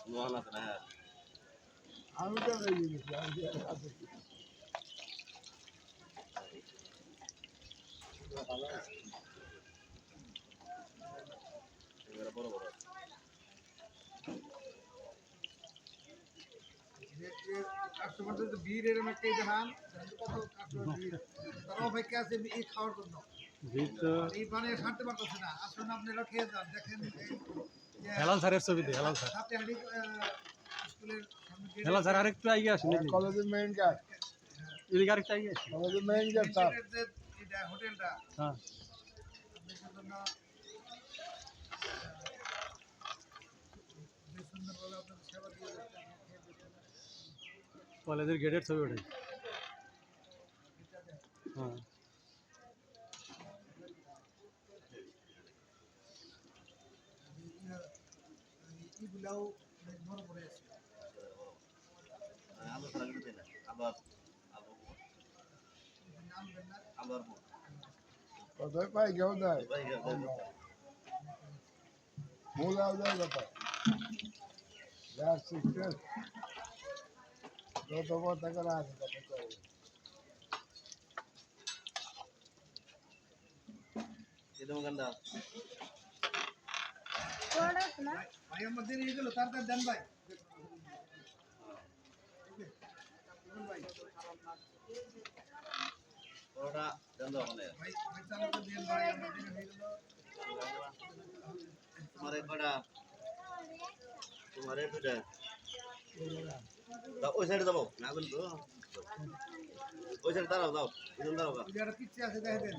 মোহন আছে না হ্যাঁ আমি তো বেরিয়ে গেছি আমি আছে এবারে বড় বড় কাস্টমারদের তো ভিড় এরকম একটাই দেখান কত কাস্টমার ভিড় তারা অপেক্ষা আছে এই খাওয়ার জন্য এই মানে ছাড়তে পারতেছে না আসুন আপনারা খেয়ে যান দেখেন হেলাল স্যারের ছবি দে হেলাল স্যার হাতে স্কুলের হেলাল স্যার আরেকটু এগিয়ে আসেন কলেজের মেইন গেট এদিকে আরেকটু এগিয়ে আসেন কলেজের মেইন গেট স্যার এটা হোটেলটা হ্যাঁ আপনাদের জন্য যে সুন্দরভাবে আপনাদের সেবা দিয়ে যাচ্ছে কলেজের গেটের ছবি ওঠাই হ্যাঁ এগুলাও বড় বড় আছে আলু ছাড়া কিন্তু না আবার আলু নাম দেন না আবার কোথায় পাই কেউ দেয় ভাই মূলাও দেয় কোথায় গ্যাস সিস্টেম যত কথা করা আছে তত করে এদম গন্ডা ভাই আমাদের নিয়ে গেল তার দেন ভাই ভাই ওটা দেন দাও মানে ভাই চালাতে দেন ভাই আমাদের হয়ে গেল তোমারে কটা তোমারে দুটা দাও ওই সাইডে যাবো না বলি তো ওই সাইডে দাঁড়াও দাও দাঁড়াও পিছিয়ে আছে দেখে দেন